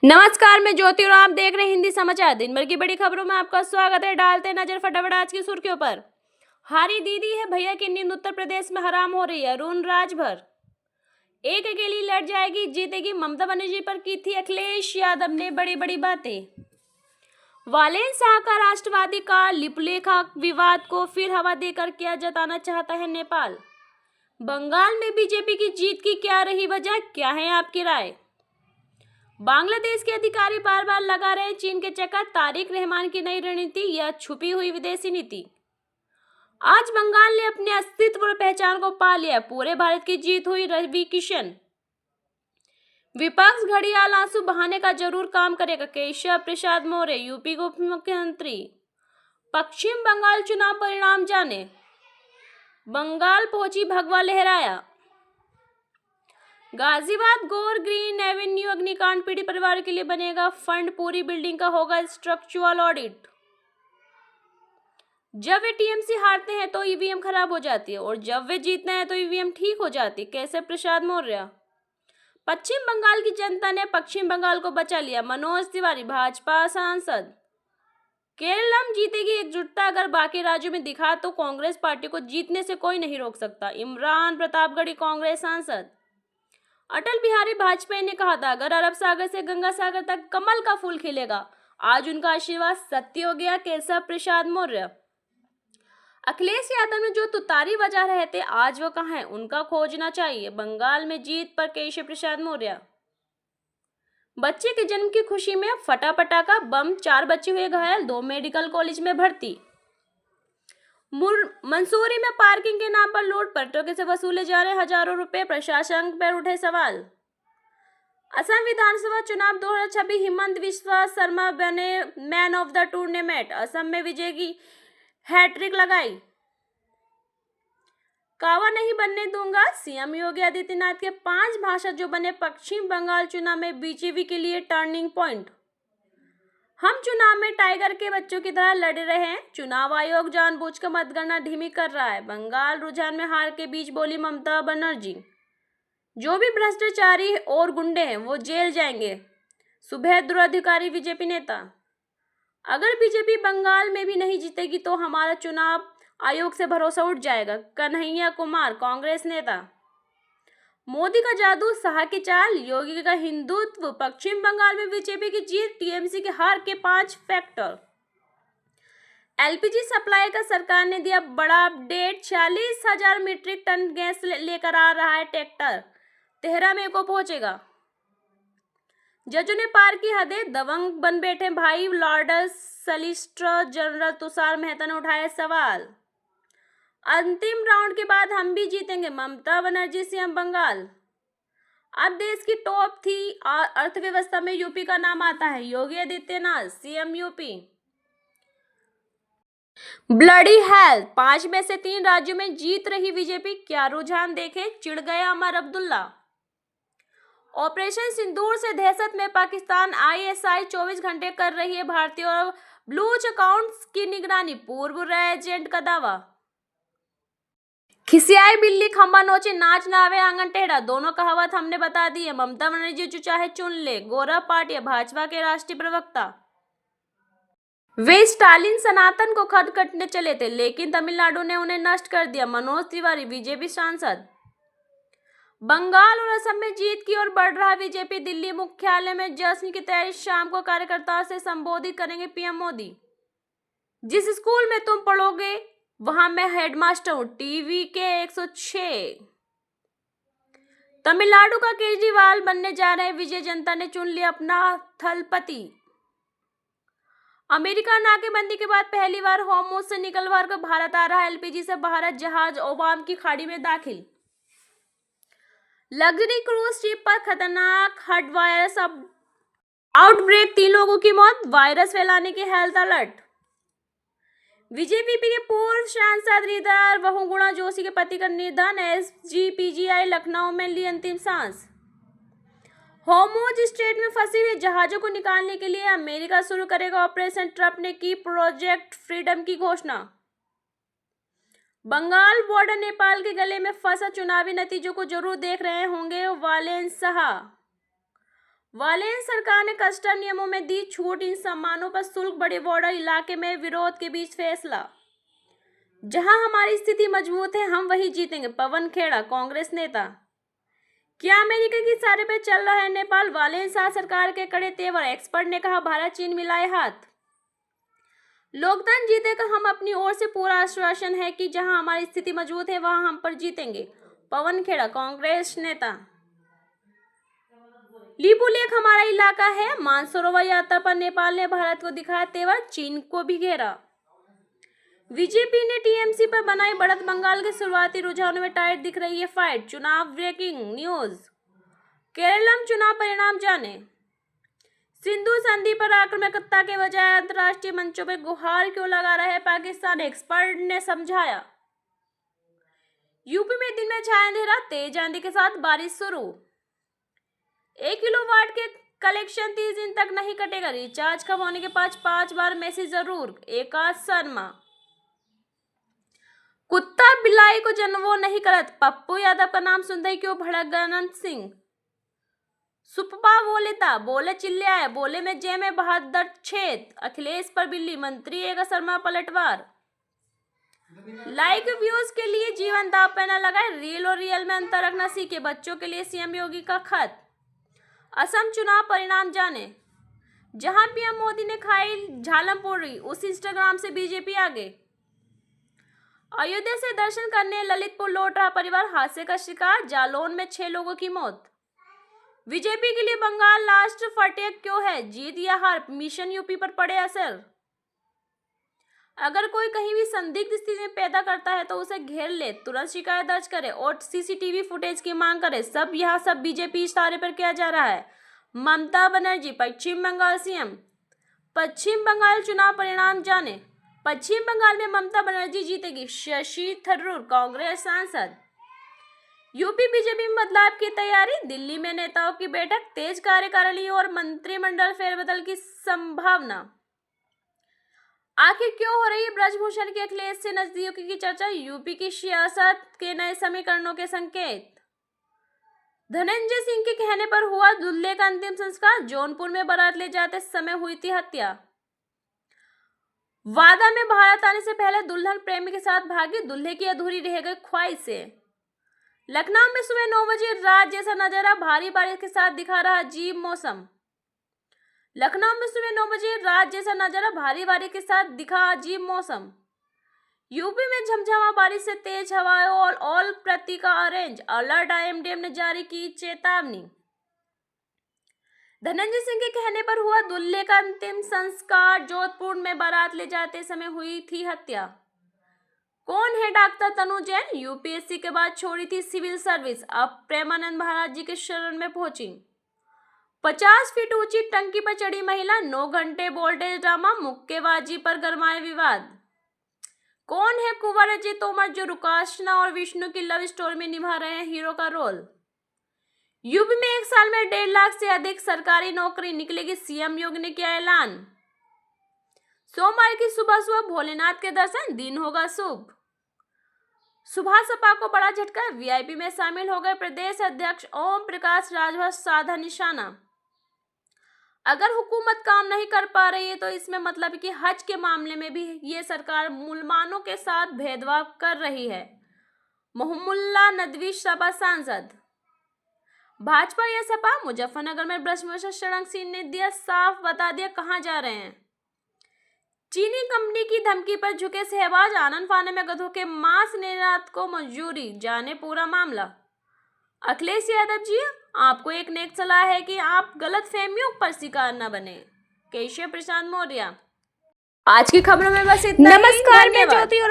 नमस्कार, मैं ज्योति और आप देख रहे हैं हिंदी समाचार। दिन भर की बड़ी खबरों में आपका स्वागत है। डालते नजर फटाफट आज की सुर्खियों पर। हारी दीदी है भैया की नींद, उत्तर प्रदेश में हराम हो रही है। अरुण राजभर एक अकेली लड़ जाएगी, जीतेगी। ममता बनर्जी पर की थी अखिलेश यादव ने बड़ी बड़ी बातें। वालेन शाह का राष्ट्रवादी का लिपलेखा विवाद को फिर हवा देकर क्या जताना चाहता है नेपाल। बंगाल में बीजेपी की जीत की क्या रही वजह, क्या है आपकी राय। बांग्लादेश के अधिकारी बार बार लगा रहे चीन के चक्कर, तारिक रहमान की नई रणनीति या छुपी हुई विदेशी नीति। आज बंगाल ने अपने अस्तित्व और पहचान को पा लिया, पूरे भारत की जीत हुई। रवि किशन। विपक्ष घड़ियाल आंसू बहाने का जरूर काम करेगा, केशव प्रसाद मौर्य यूपी के उप मुख्यमंत्री। पश्चिम बंगाल चुनाव परिणाम जाने, बंगाल पहुंची भगवा लहराया। गाजियाबाद गौर ग्रीन एवेन्यू अग्निकांड पीड़ित परिवार के लिए बनेगा फंड, पूरी बिल्डिंग का होगा स्ट्रक्चरल ऑडिट। जब वे टीएमसी हारते हैं तो ईवीएम खराब हो जाती है और जब वे जीतते हैं तो ईवीएम ठीक हो जाती है, कैसे प्रसाद मौर्य। पश्चिम बंगाल की जनता ने पश्चिम बंगाल को बचा लिया, मनोज तिवारी भाजपा सांसद। केरलम जीतेगी एकजुटता अगर बाकी राज्यों में दिखा तो कांग्रेस पार्टी को जीतने से कोई नहीं रोक सकता, इमरान प्रतापगढ़ी कांग्रेस सांसद। अटल बिहारी वाजपेयी ने कहा था अगर अरब सागर से गंगा सागर तक कमल का फूल खिलेगा, आज उनका आशीर्वाद सत्य हो गया, केशव प्रसाद मौर्य। अखिलेश यादव ने जो तुतारी बजा रहे थे आज वो कहाँ है, उनका खोजना चाहिए। बंगाल में जीत पर केशव प्रसाद मौर्य। बच्चे के जन्म की खुशी में फटा पटाखा बम, 4 बच्चे हुए घायल, 2 मेडिकल कॉलेज में भर्ती। मंसूरी में पार्किंग के नाम पर लूट, पर्यटकों से वसूले जा रहे हजारों रुपए, प्रशासन पर उठे सवाल। असम विधानसभा चुनाव 2026, हिमंत बिस्वा शर्मा बने man of the tournament, Assam में विजय की हैट्रिक लगाई। कावा नहीं बनने दूंगा, सीएम योगी आदित्यनाथ के 5 भाषण जो बने पश्चिम बंगाल चुनाव में बीजेपी के लिए टर्निंग पॉइंट। हम चुनाव में टाइगर के बच्चों की तरह लड़ रहे हैं, चुनाव आयोग जानबूझकर मतगणना धीमी कर रहा है। बंगाल रुझान में हार के बीच बोली ममता बनर्जी, जो भी भ्रष्टाचारी और गुंडे हैं वो जेल जाएंगे। सुभेद्रु अधिकारी बीजेपी नेता। अगर बीजेपी बंगाल में भी नहीं जीतेगी तो हमारा चुनाव आयोग से भरोसा उठ जाएगा, कन्हैया कुमार कांग्रेस नेता। मोदी का जादू, शाह की चाल, योगी का हिंदुत्व, पश्चिम बंगाल में बीजेपी की जीत, टीएमसी के हार के 5 फैक्टर। एलपीजी सप्लाई का सरकार ने दिया बड़ा अपडेट, 46,000 मीट्रिक टन गैस लेकर आ रहा है ट्रैक्टर, 13 मई को पहुंचेगा। जजों ने पार की हदें, दबंग बन बैठे भाई Lord solicitor general Tushar Mehta ने उठाए सवाल। अंतिम राउंड के बाद हम भी जीतेंगे, ममता बनर्जी सीएम बंगाल। अब देश की टॉप 3 अर्थव्यवस्था में यूपी का नाम आता है, Yogi Adityanath CM UP. Bloody hell, 5 में से 3 राज्यों में जीत रही बीजेपी, क्या रुझान देखे, चिढ़ गया अमर अब्दुल्ला। ऑपरेशन सिंदूर से दहशत में पाकिस्तान, आईएसआई 24 घंटे कर रही है भारतीय और ब्लूच अकाउंट्स की निगरानी, पूर्व एजेंट का दावा। खिसियाई बिल्ली खंबा नोचे, नाच ना आवे आंगन टेढ़ा, दोनों कहावत हमने बता दी है। ममता बनर्जी जो चाहे चुन ले, गौरव पाटिया भाजपा के राष्ट्रीय प्रवक्ता। वे स्टालिन सनातन को खटखटने चले थे लेकिन तमिलनाडु ने उन्हें नष्ट कर दिया, मनोज तिवारी बीजेपी सांसद। बंगाल और असम में जीत की ओर बढ़ रहा बीजेपी, दिल्ली मुख्यालय में जश्न की तैयारी, शाम को कार्यकर्ताओं से संबोधित करेंगे पीएम मोदी। जिस स्कूल में तुम पढ़ोगे वहां मैं हेडमास्टर हूं, टीवी के 106। तमिलनाडु का केजरीवाल बनने जा रहे विजय, जनता ने चुन लिया अपना थलपति। अमेरिका नाकेबंदी के बाद पहली बार होर्मुज से निकलकर कर भारत आ रहा एलपीजी से भारत जहाज ओमान की खाड़ी में दाखिल। लग्जरी क्रूज शिप पर खतरनाक हर्ट वायरस आउटब्रेक, 3 लोगों की मौत, वायरस फैलाने की हेल्थ अलर्ट। बीजेपी के पूर्व सांसद रीदार बहुगुणा जोशी के पति का निधन, एसजीपीजीआई लखनऊ में ली अंतिम सांस। होर्मुज स्ट्रेट में फंसी हुई जहाजों को निकालने के लिए अमेरिका शुरू करेगा ऑपरेशन, ट्रंप ने की प्रोजेक्ट फ्रीडम की घोषणा। बंगाल बॉर्डर नेपाल के गले में फंसा, चुनावी नतीजों को जरूर देख रहे होंगे वालेन शाह। वालेन सरकार ने कस्टम नियमों में दी छूट, इन सामानों पर शुल्क बड़े बॉर्डर इलाके में विरोध के बीच फैसला। जहां हमारी स्थिति मजबूत है हम वही जीतेंगे, पवन खेड़ा कांग्रेस नेता। क्या अमेरिका की इशारे पे चल रहा है नेपाल? वालेन शाह सरकार के कड़े तेवर, एक्सपर्ट ने कहा भारत चीन मिलाए हाथ। लोकतंत्र जीतेगा, हम अपनी ओर से पूरा आश्वासन है कि जहां हमारी स्थिति मजबूत है वहां हम पर जीतेंगे, पवन खेड़ा कांग्रेस नेता। लिपू लेक हमारा इलाका है, मानसरोवर यात्रा पर नेपाल ने भारत को दिखाया तेवर, चीन को भी घेरा। बीजेपी ने टीएमसी पर बनाई बढ़त, बंगाल के शुरुआती रुझानों में टाइट दिख रही है फाइट। चुनाव ब्रेकिंग न्यूज, केरलम चुनाव परिणाम जाने। सिंधु संधि पर आक्रामकता के बजाय अंतर्राष्ट्रीय मंचों पर गुहार क्यों लगा रहा है पाकिस्तान, एक्सपर्ट ने समझाया। यूपी में दिन में छाया अंधेरा, तेज आंधी के साथ बारिश शुरू। 1 किलोवाट के कलेक्शन 30 दिन तक नहीं कटेगा, रिचार्ज कम होने के 5 बार मैसेज जरूर, एकाश शर्मा। कुत्ता बिलाई को जन्मो नहीं करत, पप्पू यादव का नाम सुनते ही क्यों भड़क गए अनंत सिंह। सुपपा बोले था, बोले चिल्ले आए, बोले में जय में बहादुर छेद, अखिलेश पर बिल्ली, मंत्री एगा शर्मा पलटवार। लाइक व्यूज के लिए जीवन दांव पे न लगाए, रील और रियल में अंतर रखना सीखे, बच्चों के लिए सीएम योगी का खत। असम चुनाव परिणाम जाने। जहां पीएम मोदी ने खाई झालमपुरी, उस इंस्टाग्राम से बीजेपी आगे। अयोध्या से दर्शन करने ललितपुर लौट रहा परिवार, हादसे का शिकार, जालौन में 6 लोगों की मौत। बीजेपी के लिए बंगाल लास्ट फटेक क्यों है, जीत या हार, मिशन यूपी पर पड़े असर। अगर कोई कहीं भी संदिग्ध स्थिति में पैदा करता है तो उसे घेर ले, तुरंत शिकायत दर्ज करे और सीसीटीवी फुटेज की मांग करे। सब बीजेपी इशारे पर किया जा रहा है। ममता बनर्जी पश्चिम बंगाल सीएम। पश्चिम बंगाल चुनाव परिणाम जाने। पश्चिम बंगाल में ममता बनर्जी जीतेगी, शशि थरूर कांग्रेस सांसद। यूपी बीजेपी में बदलाव की तैयारी, दिल्ली में नेताओं की बैठक, तेज कार्यकारिणी और मंत्रिमंडल फेरबदल की संभावना। आखिर क्यों हो रही है ब्रजभूषण की अखिलेश से नजदीकी की चर्चा, यूपी की सियासत के नए समीकरणों के संकेत। धनंजय सिंह के कहने पर हुआ दूल्हे का अंतिम संस्कार, जौनपुर में बारात ले जाते समय हुई थी हत्या। वादा में भारत आने से पहले दुल्हन प्रेमी के साथ भागी, दूल्हे की अधूरी रह गई ख्वाहिशें। लखनऊ में सुबह 9 बजे रात जैसा नजारा, भारी बारिश के साथ दिखा रहा अजीब मौसम। लखनऊ में सुबह 9 बजे रात जैसा नजारा, भारी बारिश के साथ दिखा अजीब मौसम। यूपी में झमझमा बारिश से तेज हवाएं और ऑल प्रति का ऑरेंज अलर्ट, आईएमडी ने जारी की चेतावनी। धनंजय सिंह के कहने पर हुआ दूल्हे का अंतिम संस्कार, जोधपुर में बारात ले जाते समय हुई थी हत्या। कौन है डॉक्टर तनु जैन, यूपीएससी के बाद छोड़ी थी सिविल सर्विस, अब प्रेमानंद महाराज जी के शरण में पहुंची। 50 फीट ऊंची टंकी पर चढ़ी महिला, 9 घंटे वोल्टेज ड्रामा, मुक्केबाजी पर गरमाए विवाद। कौन है कुंवर अजय तोमर जो रुकाशना और विष्णु की लव स्टोरी में निभा रहे हैं हीरो का रोल। यूपी में 1 साल में 1.5 लाख से अधिक सरकारी नौकरी निकलेगी, सीएम योगी ने किया ऐलान। सोमवार की सुबह सुबह भोलेनाथ के दर्शन, दिन होगा शुभ। सुबह सपा को बड़ा झटका, वीआईपी में शामिल हो गए प्रदेश अध्यक्ष ओम प्रकाश राजभर, साधा निशाना। अगर हुकूमत काम नहीं कर पा रही है तो इसमें मतलब कि हज के मामले में भी ये सरकार मुसलमानों के साथ भेदभाव कर रही है। मोहम्मुल्ला नदवी सपा सांसद। भाजपा या सपा, मुजफ्फरनगर में ब्रजभूषण शरण सिंह ने दिया साफ बता दिया कहां जा रहे हैं। चीनी कंपनी की धमकी पर झुके शहबाज, आनन फाने में गधों के मांस निर्यात को मंजूरी, जाने पूरा मामला। अखिलेश यादव जी, आपको एक नेक सलाह है कि आप गलत फहमियों पर शिकार न बने। केशव प्रसाद मौर्य। आज की खबरों में बस इतना ही। नमस्कार, मैं ज्योति और